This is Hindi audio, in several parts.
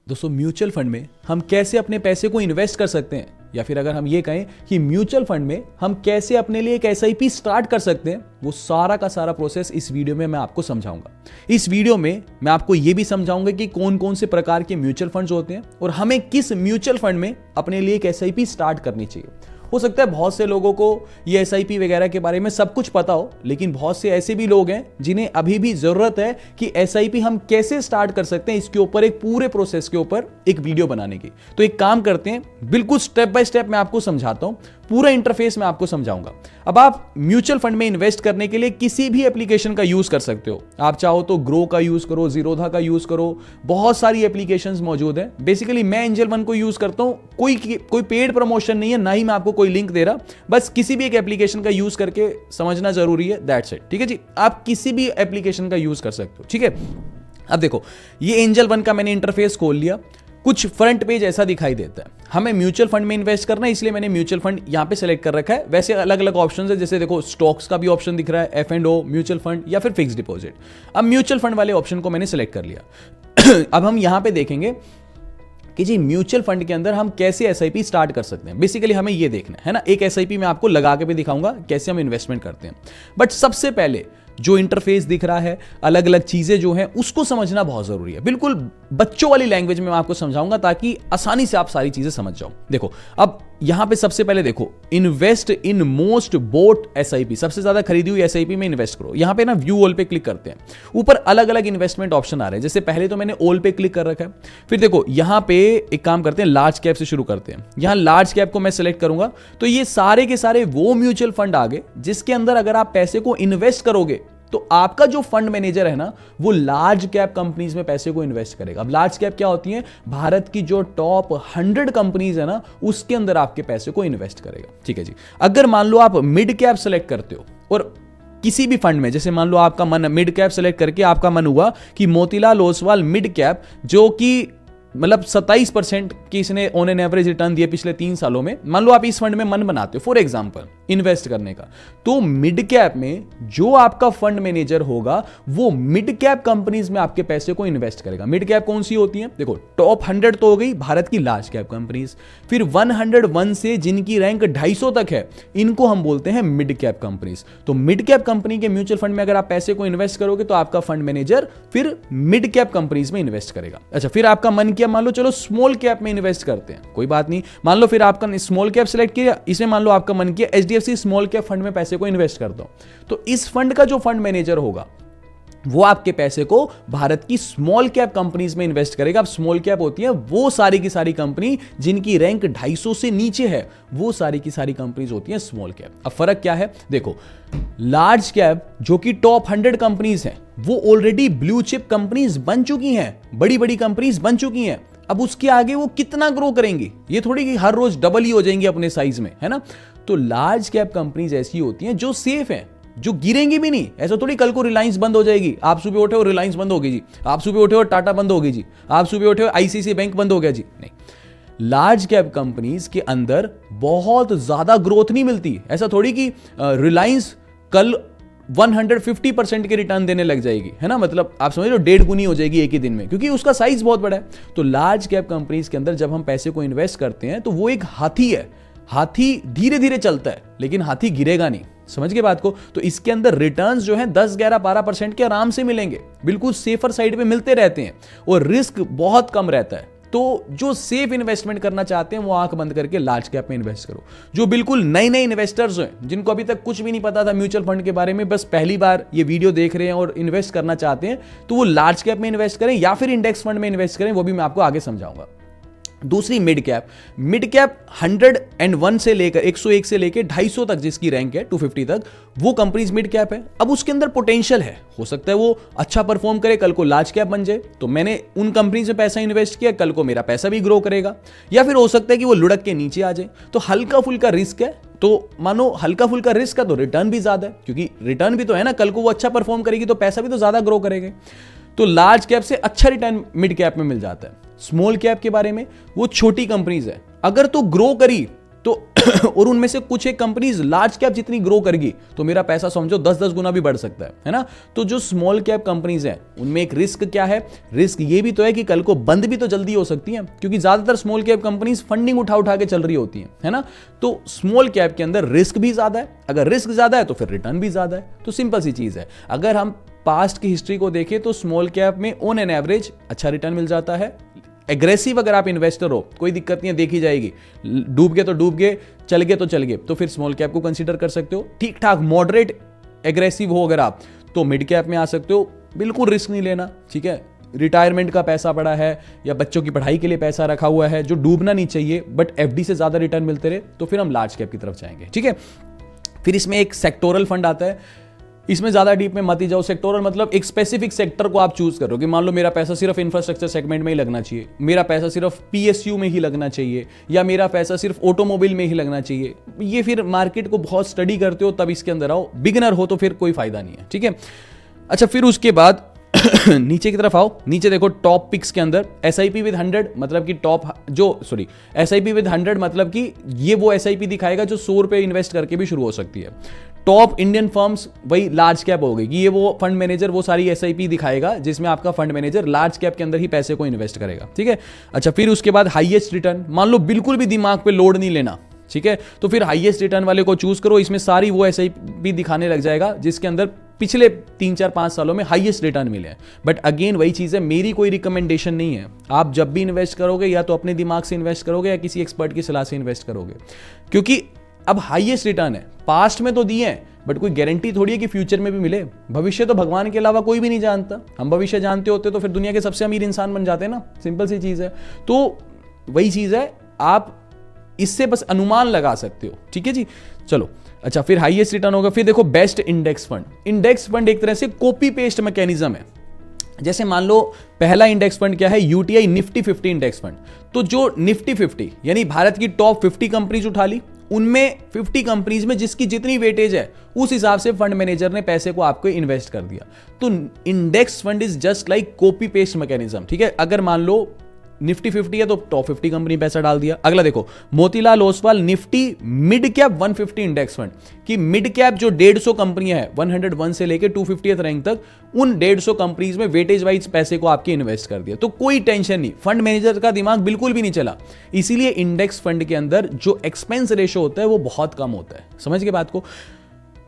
दोस्तों म्यूचुअल फंड में हम कैसे अपने पैसे को इन्वेस्ट कर सकते हैं, या फिर अगर हम ये कहें कि म्यूचुअल फंड में हम कैसे अपने लिए एक एसआईपी स्टार्ट कर सकते हैं, वो सारा का सारा प्रोसेस इस वीडियो में मैं आपको समझाऊंगा। इस वीडियो में मैं आपको ये भी समझाऊंगा कि कौन कौन से प्रकार के म्यूचुअल फंड्स होते हैं और हमें किस म्यूचुअल फंड में अपने लिए एक एसआईपी स्टार्ट करनी चाहिए। हो सकता है बहुत से लोगों को ये एसआईपी वगैरह के बारे में सब कुछ पता हो, लेकिन बहुत से ऐसे भी लोग हैं जिन्हें अभी भी जरूरत है कि एसआईपी हम कैसे स्टार्ट कर सकते हैं, इसके ऊपर एक पूरे प्रोसेस के ऊपर एक वीडियो बनाने की। तो एक काम करते हैं, बिल्कुल स्टेप बाय स्टेप मैं आपको समझाता हूं, पूरा इंटरफेस मैं आपको समझाऊंगा। अब आप म्यूचुअल फंड में इन्वेस्ट करने के लिए किसी भी एप्लीकेशन का यूज कर सकते हो। आप चाहो तो ग्रो का यूज करो, जीरोधा का यूज करो, बहुत सारी एप्लीकेशंस मौजूद हैं। बेसिकली मैं एंजल वन को यूज करता हूं, कोई पेड प्रमोशन नहीं है, ना ही मैं आपको कोई लिंक दे रहा, बस किसी भी एक एप्लीकेशन का यूज करके समझना जरूरी है, दैट्स इट। ठीक है जी, आप किसी भी एप्लीकेशन का यूज कर सकते हो। ठीक है, अब देखो ये एंजल वन का मैंने इंटरफेस खोल लिया, कुछ फ्रंट पेज ऐसा दिखाई देता है। हमें म्यूचुअल फंड में इन्वेस्ट करना है, इसलिए मैंने म्यूचुअल फंड यहां पे सेलेक्ट कर रखा है। वैसे अलग अलग ऑप्शंस है, जैसे देखो स्टॉक्स का भी ऑप्शन दिख रहा है, F&O, म्यूचुअल फंड या फिर फिक्स डिपॉजिट। अब म्यूचुअल फंड वाले ऑप्शन को मैंने सेलेक्ट कर लिया। अब हम यहां पे देखेंगे कि जी म्यूचुअल फंड के अंदर हम कैसे एसआईपी स्टार्ट कर सकते हैं। बेसिकली हमें ये देखना है ना, एक एसआईपी मैं आपको लगा के भी दिखाऊंगा कैसे हम इन्वेस्टमेंट करते हैं। बट सबसे पहले जो इंटरफेस दिख रहा है, अलग अलग चीजें जो हैं, उसको समझना बहुत जरूरी है। बिल्कुल बच्चों वाली लैंग्वेज में मैं आपको समझाऊंगा ताकि आसानी से आप सारी चीजें समझ जाओ। देखो अब यहां पे सबसे पहले देखो, invest in most boat SIP, सबसे ज्यादा खरीदी हुई एसआईपी में इन्वेस्ट करो। यहां पे ना व्यू ऑल पे क्लिक करते हैं, ऊपर अलग अलग इन्वेस्टमेंट ऑप्शन आ रहे हैं। जैसे पहले तो मैंने ऑल पे क्लिक कर रखा है, फिर देखो यहां पे एक काम करते हैं, लार्ज कैप से शुरू करते हैं। यहां लार्ज कैप को मैं सेलेक्ट करूंगा, तो ये सारे के सारे वो म्यूचुअल फंड आ गए जिसके अंदर अगर आप पैसे को इन्वेस्ट करोगे तो आपका जो फंड मैनेजर है ना, वो लार्ज कैप कंपनीज में पैसे को इन्वेस्ट करेगा। अब लार्ज कैप क्या होती है? भारत की जो टॉप 100 कंपनीज है ना, उसके अंदर आपके पैसे को इन्वेस्ट करेगा। ठीक है जी, अगर मान लो आप मिड कैप सेलेक्ट करते हो और किसी भी फंड में, जैसे मान लो आपका मन मिड कैप सेलेक्ट करके आपका मन हुआ कि मोतीलाल ओसवाल मिड कैप, जो कि मतलब 27% की इसने ऑन एन एवरेज रिटर्न दिए पिछले 3 सालों में, मान लो आप इस फंड में मन बनाते हो फॉर एग्जांपल इन्वेस्ट करने का, तो मिड कैप में जो आपका फंड मैनेजर होगा वो मिड कैप कंपनीज में आपके पैसे को इन्वेस्ट करेगा। मिड कैप कौन सी होती है? देखो टॉप 100 तो हो गई भारत की लार्ज कैप कंपनीज, फिर 101 से जिनकी रैंक 250 तक है, इनको हम बोलते हैं मिड कैप कंपनीज। तो मिड कैप कंपनी के म्यूचुअल फंड में अगर आप पैसे को इन्वेस्ट करोगे तो आपका फंड मैनेजर फिर मिड कैप कंपनीज में इन्वेस्ट करेगा। अच्छा, फिर आपका मन किया मान लो चलो स्मॉल कैप में इन्वेस्ट करते हैं, कोई बात नहीं, मान लो फिर आपका स्मॉल कैप सेलेक्ट किया, इसमें मान लो आपका मन किया HDFC स्मॉल कैप फंड में पैसे को इन्वेस्ट कर दो, तो इस फंड का जो फंड मैनेजर होगा वो आपके पैसे को भारत की स्मॉल कैप कंपनीज में इन्वेस्ट करेगा। अब स्मॉल कैप होती है वो सारी की सारी कंपनी जिनकी रैंक 250 से नीचे है, वो सारी की सारी कंपनीज होती हैं स्मॉल कैप। अब फर्क क्या है? देखो लार्ज कैप जो कि टॉप 100 कंपनीज हैं, वो ऑलरेडी ब्लू चिप कंपनीज बन चुकी हैं, बड़ी बड़ी कंपनीज बन चुकी हैं। अब उसके आगे वो कितना ग्रो करेंगी? ये थोड़ी कि हर रोज डबल ही हो जाएंगी अपने साइज में, है ना? तो लार्ज कैप कंपनीज ऐसी होती हैं जो सेफ हैं, जो गिरेंगी भी नहीं। ऐसा थोड़ी कल को रिलायंस बंद हो जाएगी, आप सुबह उठे हो रिलायंस बंद होगी जी, आप सुबह उठे हो टाटा बंद होगी जी, आप सुबह उठे हो ICICI बैंक बंद हो गया जी, नहीं। लार्ज कैप कंपनीज के अंदर बहुत ज्यादा ग्रोथ नहीं मिलती। ऐसा थोड़ी कि रिलायंस कल 150% के रिटर्न देने लग जाएगी, है ना? मतलब आप समझ लो 1.5 गुनी हो जाएगी एक ही दिन में, क्योंकि उसका साइज बहुत बड़ा है। तो लार्ज कैप कंपनीज के अंदर जब हम पैसे को इन्वेस्ट करते हैं तो वो एक हाथी है, हाथी धीरे धीरे चलता है लेकिन हाथी गिरेगा नहीं। समझ के बात को? तो इसके अंदर रिटर्न्स जो हैं 10, 11, 12% के आराम से मिलेंगे, बिल्कुल सेफर साइड पे मिलते रहते हैं और रिस्क बहुत कम रहता है। तो जो सेफ इन्वेस्टमेंट करना चाहते हैं वो आंख बंद करके लार्ज कैप में इन्वेस्ट करो। जो बिल्कुल नए नए इन्वेस्टर्स हैं, जिनको अभी तक कुछ भी नहीं पता था म्यूचुअल फंड के बारे में, बस पहली बार ये वीडियो देख रहे हैं और इन्वेस्ट करना चाहते हैं, तो वो लार्ज कैप में इन्वेस्ट करें या फिर इंडेक्स फंड में इन्वेस्ट करें, वो भी मैं आपको आगे समझाऊंगा। दूसरी मिड कैप 101 से लेकर 101 से लेकर 250 तक जिसकी रैंक है, 250 तक, वो कंपनीज मिड कैप है। अब उसके अंदर पोटेंशियल है, हो सकता है वो अच्छा परफॉर्म करे, कल को लार्ज कैप बन जाए, तो मैंने उन कंपनीज में पैसा इन्वेस्ट किया, कल को मेरा पैसा भी ग्रो करेगा। या फिर हो सकता है कि वो लुढ़क के नीचे आ जाए, तो हल्का फुल्का रिस्क है। तो मानो हल्का फुल्का रिस्क है तो रिटर्न भी ज्यादा है, क्योंकि रिटर्न भी तो है ना, कल को वो अच्छा परफॉर्म करेगी तो पैसा भी तो ज्यादा ग्रो करेगा। तो लार्ज कैप से अच्छा रिटर्न मिड कैप में मिल जाता है। स्मॉल कैप के बारे में, वो छोटी कंपनीज है, अगर तो ग्रो करी तो और उनमें से कुछ एक कंपनीज लार्ज कैप जितनी ग्रो करेगी तो मेरा पैसा समझो 10-10 गुना भी बढ़ सकता है ना। तो जो स्मॉल कैप कंपनीज हैं उनमें एक रिस्क क्या है, रिस्क ये भी तो है कि कल को बंद भी तो जल्दी हो सकती हैं, क्योंकि ज्यादातर स्मॉल कैप कंपनीज फंडिंग उठा उठा के चल रही होती हैं, है ना। तो स्मॉल कैप के अंदर रिस्क भी ज्यादा है, अगर रिस्क ज्यादा है तो फिर रिटर्न भी ज्यादा है। तो सिंपल सी चीज है, अगर हम पास्ट की हिस्ट्री को देखें तो स्मॉल कैप में ऑन एन एवरेज अच्छा रिटर्न मिल जाता है। एग्रेसिव अगर आप इन्वेस्टर हो कोई दिक्कत नहीं है, देखी जाएगी, डूब गए तो डूब गए, चल गए तो चल गए, तो फिर स्मॉल कैप को कंसीडर कर सकते हो। ठीक ठाक मॉडरेट एग्रेसिव हो अगर आप तो मिड कैप में आ सकते हो, बिल्कुल रिस्क नहीं लेना, ठीक है। रिटायरमेंट का पैसा पड़ा है या बच्चों की पढ़ाई के लिए पैसा रखा हुआ है जो डूबना नहीं चाहिए, बट एफडी से ज्यादा रिटर्न मिलते रहे, तो फिर हम लार्ज कैप की तरफ जाएंगे, ठीक है। फिर इसमें एक सेक्टोरल फंड आता है, इसमें ज्यादा डीप में मत ही जाओ। सेक्टोरल मतलब एक स्पेसिफिक सेक्टर को आप चूज करो कि मान लो मेरा पैसा सिर्फ इंफ्रास्ट्रक्चर सेगमेंट में ही लगना चाहिए, मेरा पैसा सिर्फ पीएसयू में ही लगना चाहिए, या मेरा पैसा सिर्फ ऑटोमोबाइल में ही लगना चाहिए। ये फिर मार्केट को बहुत स्टडी करते हो तब इसके अंदर आओ, बिगिनर हो तो फिर कोई फायदा नहीं है, ठीक है। अच्छा, फिर उसके बाद नीचे की तरफ आओ, नीचे देखो टॉप पिक्स के अंदर SIP विद 100 मतलब कि SIP विद 100 मतलब कि ये वो SIP दिखाएगा जो 100 रुपए इन्वेस्ट करके भी शुरू हो सकती है। टॉप इंडियन फर्म्स वही लार्ज कैप हो गई कि ये वो फंड मैनेजर वो सारी SIP दिखाएगा जिसमें आपका फंड मैनेजर लार्ज कैप के अंदर ही पैसे को इन्वेस्ट करेगा, ठीक है। अच्छा, फिर उसके बाद हाईएस्ट रिटर्न, मान लो बिल्कुल भी दिमाग पे लोड नहीं लेना, ठीक है, तो फिर हाईएस्ट रिटर्न वाले को चूज करो। इसमें सारी वो SIP दिखाने लग जाएगा जिसके अंदर पिछले 3-4-5 सालों में हाईएस्ट रिटर्न मिले हैं। बट अगेन वही चीज है, मेरी कोई रिकमेंडेशन नहीं है। आप जब भी इन्वेस्ट करोगे या तो अपने दिमाग से इन्वेस्ट करोगे या किसी एक्सपर्ट की सलाह से इन्वेस्ट करोगे, क्योंकि अब हाईएस्ट रिटर्न है, पास्ट में तो दिए हैं बट कोई गारंटी थोड़ी है कि फ्यूचर में भी मिले। भविष्य तो भगवान के अलावा कोई भी नहीं जानता, हम भविष्य जानते होते तो फिर दुनिया के सबसे अमीर इंसान बन जाते ना, सिंपल सी चीज है। तो वही चीज है, आप इससे बस अनुमान लगा सकते हो, ठीक है जी। चलो, अच्छा, फिर हाईएस्ट रिटर्न होगा। फिर देखो best index fund. Index fund एक तरह से कॉपी पेस्ट मैकेनिज्म है। जैसे मान लो पहला इंडेक्स फंड क्या है, यूटीआई निफ्टी 50 इंडेक्स फंड। तो जो निफ्टी 50 यानी भारत की टॉप 50 कंपनीज उठा ली, उनमें 50 कंपनीज में जिसकी जितनी वेटेज है उस हिसाब से फंड मैनेजर ने पैसे को आपको इन्वेस्ट कर दिया। तो index fund is just like copy paste mechanism, ठीक है। अगर मान लो निफ्टी 50 है तो टॉप 50 कंपनी पैसा डाल दिया। अगला देखो Motilal Oswal Nifty mid cap 150 index fund, कि मिड कैप जो 150 कंपनियां हैं 101 से लेके 250th रैंक तक, उन 150 कंपनीज में वेटेज वाइज पैसे को आपके इन्वेस्ट कर दिया। तो कोई टेंशन नहीं, फंड मैनेजर का दिमाग बिल्कुल भी नहीं चला। इसीलिए इंडेक्स फंड के अंदर जो एक्सपेंस रेशो होता है वो बहुत कम होता है, समझ के बात को।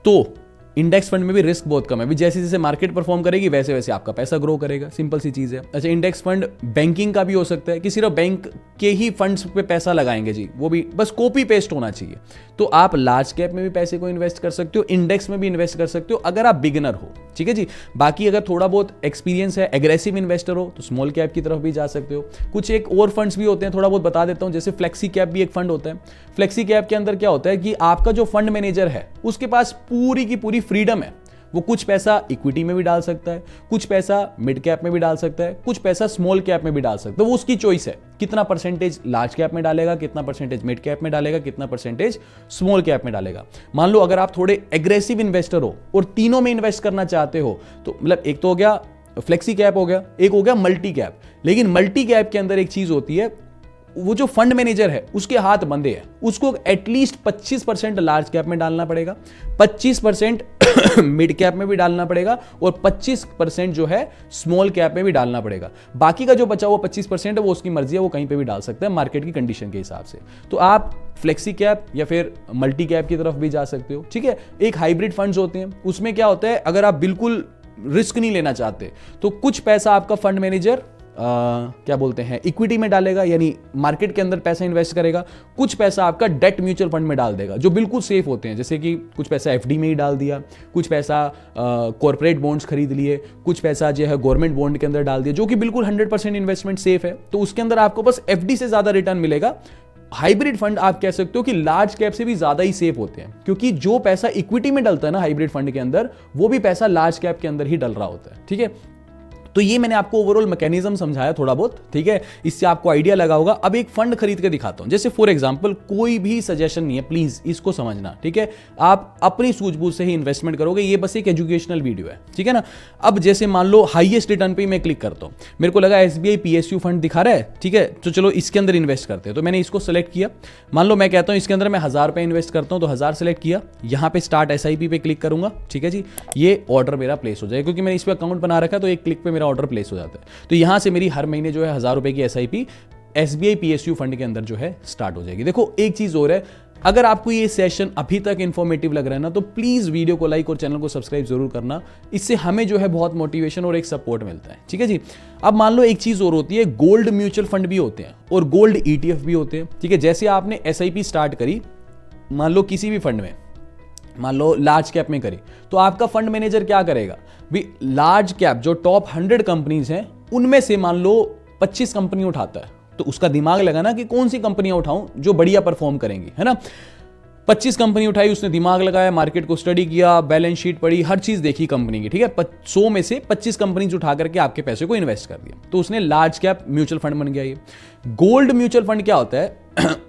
तो इंडेक्स फंड में भी रिस्क बहुत कम है, जैसे जैसे मार्केट परफॉर्म करेगी वैसे वैसे आपका पैसा ग्रो करेगा, सिंपल सी चीज है। अच्छा, इंडेक्स फंड बैंकिंग का भी हो सकता है कि सिर्फ बैंक के ही फंड्स पे पैसा लगाएंगे जी, वो भी बस कॉपी पेस्ट होना चाहिए। तो आप लार्ज कैप में भी पैसे को इन्वेस्ट कर सकते हो, इंडेक्स में भी इन्वेस्ट कर सकते हो अगर आप बिगिनर हो, ठीक है जी। बाकी अगर थोड़ा बहुत एक्सपीरियंस है, एग्रेसिव इन्वेस्टर हो तो स्मॉल कैप की तरफ भी जा सकते हो। कुछ एक और फंड्स भी होते हैं, थोड़ा बहुत बता देता हूं, जैसे फ्लेक्सी कैप भी एक फंड होता है। फ्लेक्सी कैप के अंदर क्या होता है कि आपका जो फंड मैनेजर है उसके पास पूरी की पूरी फ्रीडम है, वो कुछ पैसा इक्विटी में भी डाल सकता है, कुछ पैसा मिड कैप में भी डाल सकता है, कुछ पैसा स्मॉल कैप में भी डाल सकता है। वो उसकी चॉइस है, कितना परसेंटेज लार्ज कैप में डालेगा, कितना परसेंटेज मिड कैप में डालेगा, कितना परसेंटेज स्मॉल कैप में डालेगा। मान लो अगर आप थोड़े एग्रेसिव इन्वेस्टर हो और तीनों में इन्वेस्ट करना चाहते हो, तो मतलब एक तो हो गया फ्लेक्सी कैप हो गया, एक हो गया मल्टी कैप। लेकिन मल्टी कैप के अंदर एक चीज होती है, वो जो फंड मैनेजर है उसके हाथ बंधे हैं, उसको एटलीस्ट 25% लार्ज कैप में डालना पड़ेगा, 25% मिड कैप में भी डालना पड़ेगा और 25% जो है स्मॉल कैप में भी डालना पड़ेगा। बाकी का जो बचा हुआ 25% है वो उसकी मर्जी है, वो कहीं पे भी डाल सकता है मार्केट की कंडीशन के हिसाब से। तो आप फ्लेक्सी कैप या फिर मल्टी कैप की तरफ भी जा सकते हो, ठीक है। एक हाइब्रिड फंड्स होते हैं, उसमें क्या होता है, अगर आप बिल्कुल रिस्क नहीं लेना चाहते तो कुछ पैसा आपका फंड मैनेजर क्या बोलते हैं इक्विटी में डालेगा, यानी मार्केट के अंदर पैसा इन्वेस्ट करेगा। कुछ पैसा आपका डेट म्यूचुअल फंड में डाल देगा जो बिल्कुल सेफ होते हैं, जैसे कि कुछ पैसा एफडी में ही डाल दिया, कुछ पैसा कॉर्पोरेट बॉन्ड्स खरीद लिए, कुछ पैसा जो है गवर्नमेंट बॉन्ड के अंदर डाल दिया, जो कि बिल्कुल 100% इन्वेस्टमेंट सेफ है। तो उसके अंदर आपको बस एफडी से ज्यादा रिटर्न मिलेगा। हाइब्रिड फंड आप कह सकते हो कि लार्ज कैप से भी ज्यादा ही सेफ होते हैं, क्योंकि जो पैसा इक्विटी में डलता है ना हाइब्रिड फंड के अंदर, वो भी पैसा लार्ज कैप के अंदर ही डल रहा होता है, ठीक है। तो ये मैंने आपको ओवरऑल मैकेनिज्म समझाया थोड़ा बहुत, ठीक है, इससे आपको आइडिया लगा होगा। अब एक फंड खरीद के दिखाता हूं, जैसे फॉर एग्जांपल कोई भी सजेशन नहीं है, प्लीज इसको समझना, ठीक है, आप अपनी सूझबूझ से ही इन्वेस्टमेंट करोगे, ये बस एक एजुकेशनल वीडियो है, ठीक है ना। अब जैसे मान लो हाईएस्ट रिटर्न पे मैं क्लिक करता हूं, मेरे को लगा SBI PSU फंड दिखा रहा है, ठीक है, तो चलो इसके अंदर इन्वेस्ट करते हैं। तो मैंने इसको सेलेक्ट किया, मान लो मैं कहता हूं इसके अंदर मैं 1000 रुपए इन्वेस्ट करता हूं, तो 1000 सेलेक्ट किया, यहां पे स्टार्ट SIP पे क्लिक करूंगा, ठीक है जी, ये ऑर्डर मेरा प्लेस हो जाएगा, क्योंकि मैंने इस पे अकाउंट बना रखा है, तो एक क्लिक पे मेरा ऑर्डर प्लेस हो जाता है। तो यहां से मेरी हर महीने जो है 1000 रुपए की SIP SBI PSU फंड के अंदर जो है स्टार्ट हो जाएगी। देखो एक चीज और है, अगर आपको ये सेशन अभी तक इंफॉर्मेटिव लग रहा है ना, तो प्लीज वीडियो को लाइक और चैनल को सब्सक्राइब जरूर करना, इससे हमें जो है बहुत मोटिवेशन और एक सपोर्ट मिलता है, ठीक है जी। अब मान लो एक चीज और होती है, गोल्ड म्यूचुअल फंड भी होते हैं और गोल्ड ETF भी होते हैं, ठीक है। जैसे आपने SIP स्टार्ट करी, मान लो किसी भी फंड में, मान लो लार्ज कैप में करी, तो आपका फंड मैनेजर क्या करेगा भी, लार्ज कैप जो टॉप 100 कंपनीज हैं उनमें से मान लो 25 कंपनी उठाता है, तो उसका दिमाग लगाना कि कौन सी कंपनियां उठाऊं जो बढ़िया परफॉर्म करेंगी, है ना। 25 कंपनी उठाई, उसने दिमाग लगाया, मार्केट को स्टडी किया, बैलेंस शीट पढ़ी, हर चीज देखी कंपनी की, ठीक है। 100 में से 25 कंपनीज उठा करके आपके पैसे को इन्वेस्ट कर दिया, तो उसने लार्ज कैप म्यूचुअल फंड बन गया। ये गोल्ड म्यूचुअल फंड क्या होता है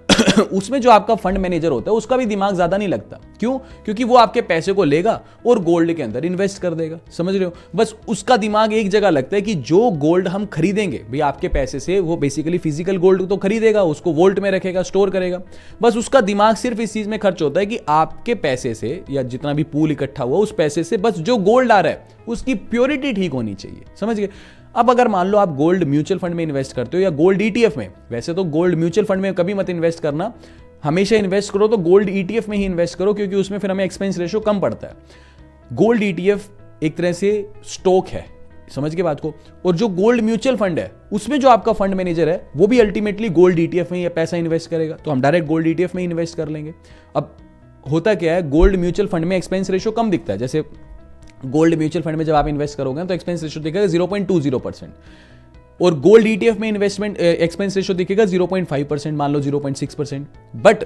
उसमें जो आपका फंड मैनेजर होता है उसका भी दिमाग ज्यादा नहीं लगता, क्यों, क्योंकि वो आपके पैसे को लेगा और गोल्ड के अंदर इन्वेस्ट कर देगा, समझ रहे हो। बस उसका दिमाग एक जगह लगता है कि जो गोल्ड हम खरीदेंगे भाई आपके पैसे से, वो बेसिकली फिजिकल गोल्ड तो खरीदेगा, उसको वोल्ट में रखेगा, स्टोर करेगा, बस उसका दिमाग सिर्फ इस चीज में खर्च होता है कि आपके पैसे से या जितना भी पूल इकट्ठा हुआ उस पैसे से बस जो गोल्ड आ रहा है उसकी प्योरिटी ठीक होनी चाहिए, समझ गए। अब अगर मान लो आप गोल्ड म्यूचुअल फंड में इन्वेस्ट करते हो या गोल्ड ETF में, वैसे तो गोल्ड म्यूचुअल फंड में कभी मत इन्वेस्ट करना, हमेशा इन्वेस्ट करो तो गोल्ड ETF में ही इन्वेस्ट करो, क्योंकि उसमें फिर हमें एक्सपेंस रेशियो कम पड़ता है। गोल्ड ETF एक तरह से स्टॉक है, समझ के बात को, और जो गोल्ड म्यूचुअल फंड है उसमें जो आपका फंड मैनेजर है वो भी अल्टीमेटली गोल्ड ETF में ही पैसा इन्वेस्ट करेगा, तो हम डायरेक्ट गोल्ड ETF में इन्वेस्ट कर लेंगे। अब होता क्या है, गोल्ड म्यूचुअल फंड में एक्सपेंस रेशियो कम दिखता है, जैसे गोल्ड म्यूचुअल फंड में जब आप इन्वेस्ट करोगे तो एक्सपेंस रेशियो दिखेगा 0.20%, और गोल्ड ETF में इन्वेस्टमेंट एक्सपेंस रेशियो दिखेगा 0.5%, मान लो 0.6%। बट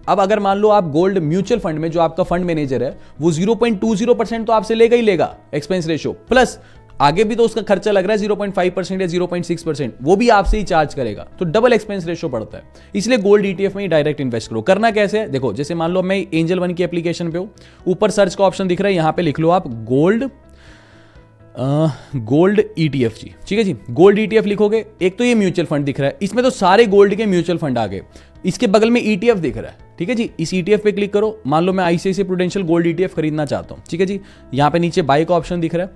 अब अगर मान लो आप गोल्ड म्यूचुअल फंड में जो आपका फंड मैनेजर है वो 0.20% तो आपसे लेगा ही लेगा एक्सपेंस रेशियो, प्लस आगे भी तो उसका खर्चा लग रहा है 0.5% या 0.6%, वो भी आपसे ही चार्ज करेगा, तो डबल एक्सपेंस रेशियो पड़ता है। इसलिए गोल्ड ETF में ही डायरेक्ट इन्वेस्ट करो। करना कैसे है, देखो जैसे मान लो मैं एंजल वन की एप्लीकेशन पे हूं, ऊपर सर्च का ऑप्शन दिख रहा है, यहां पे लिख लो आप गोल्ड ETF जी, ठीक है जी। गोल्ड ETF लिखोगे, एक तो ये म्यूचुअल फंड दिख रहा है, इसमें तो सारे गोल्ड के म्यूचुअल फंड आ गए, इसके बगल में ETF दिख रहा है, ठीक है जी। इस ETF पे क्लिक करो, मान लो मैं ICICI प्रूडेंशियल गोल्ड ETF खरीदना चाहता हूं, ठीक है जी। यहां पे नीचे बाय का ऑप्शन दिख रहा है,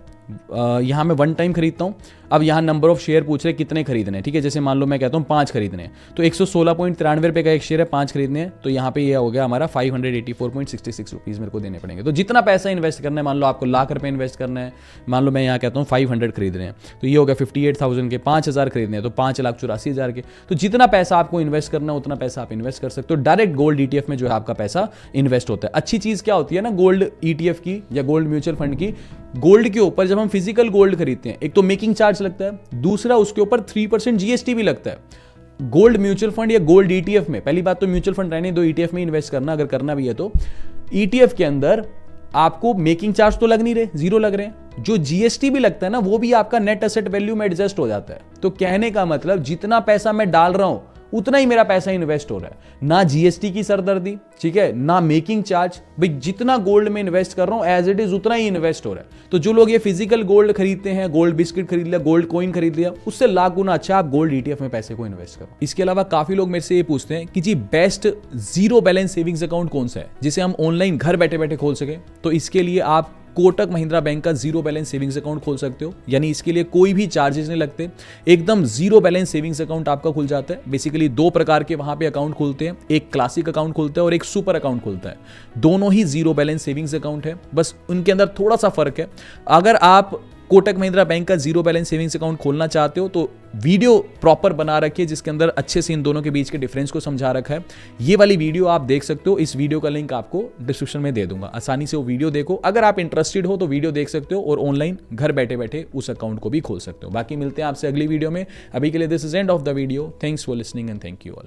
यहां मैं 1 टाइम खरीदता हूं। अब यहां नंबर ऑफ शेयर पूछ रहे कितने खरीदने, ठीक है, जैसे मान लो मैं कहता हूं 5 खरीदने हैं, तो 116.93 रुपए का एक शेयर है, 5 खरीदने हैं, तो यहां पे ये हो गया हमारा 584.66 रुपीज मेरे को देने पड़ेंगे। तो जितना पैसा इन्वेस्ट करना है, मान लो आपको लाख रुपए इन्वेस्ट करना है, मान लो मैं यहां कहता हूं 500 खरीद रहे हैं, तो ये हो गया 58,000 के, 5,000 खरीदने हैं तो 5,84,000 के। तो जितना पैसा आपको इन्वेस्ट करना है उतना पैसा आप इन्वेस्ट कर सकते हो, डायरेक्ट गोल्ड ETF में जो है आपका पैसा इन्वेस्ट होता है। अच्छी चीज क्या होती है ना गोल्ड ETF की या गोल्ड म्यूचुअल फंड की, गोल्ड के ऊपर जब हम फिजिकल गोल्ड खरीदते हैं, एक तो मेकिंग चार्ज लगता है, दूसरा उसके ऊपर 3% GST भी लगता है। गोल्ड म्यूचुअल फंड या गोल्ड ETF में, पहली बात तो म्यूचुअल फंड रहने दो, ETF में इन्वेस्ट करना अगर करना भी है तो। ETF के अंदर आपको मेकिंग चार्ज तो लग नहीं रहे, 0 लग रहे हैं, जो GST भी लगता है ना वो भी आपका नेट एसेट वैल्यू में एडजस्ट हो जाता है। तो कहने का मतलब जितना पैसा मैं डाल रहा हूं उतना ही मेरा पैसा इन्वेस्ट हो रहा है, ना GST की सरदर्दी, ठीक है, ना मेकिंग चार्ज, भाई जितना गोल्ड में इन्वेस्ट कर रहा हूं एज इट इज उतना ही इन्वेस्ट हो रहा है। तो जो लोग ये फिजिकल गोल्ड खरीदते हैं, गोल्ड बिस्किट खरीद लिया, गोल्ड कॉइन खरीद लिया, उससे लाख गुना अच्छा आप गोल्ड ETF में पैसे को इन्वेस्ट करो। इसके अलावा काफी लोग मेरे से ये पूछते हैं कि जी best zero balance savings account कौन सा है जिसे हम ऑनलाइन घर बैठे बैठे खोल सके। तो इसके लिए आप कोटक महिंद्रा बैंक का जीरो बैलेंस सेविंग्स अकाउंट खोल सकते हो, यानी इसके लिए कोई भी चार्जेस नहीं लगते, एकदम जीरो बैलेंस सेविंग्स अकाउंट आपका खुल जाता है। बेसिकली 2 प्रकार के वहां पे अकाउंट खुलते हैं, एक क्लासिक अकाउंट खुलता है और एक सुपर अकाउंट खुलता है। दोनों ही जीरो बैलेंस सेविंग्स अकाउंट है, बस उनके अंदर थोड़ा सा फर्क है। अगर आप कोटक महिंद्रा बैंक का जीरो बैलेंस सेविंग्स अकाउंट खोलना चाहते हो तो वीडियो प्रॉपर बना रखी है जिसके अंदर अच्छे से इन दोनों के बीच के डिफरेंस को समझा रखा है। ये वाली वीडियो आप देख सकते हो, इस वीडियो का लिंक आपको डिस्क्रिप्शन में दे दूंगा, आसानी से वो वीडियो देखो। अगर आप इंटरेस्टेड हो तो वीडियो देख सकते हो और ऑनलाइन घर बैठे बैठे उस अकाउंट को भी खोल सकते हो। बाकी मिलते हैं आपसे अगली वीडियो में, अभी के लिए this is end of the video. Thanks for listening and thank you all.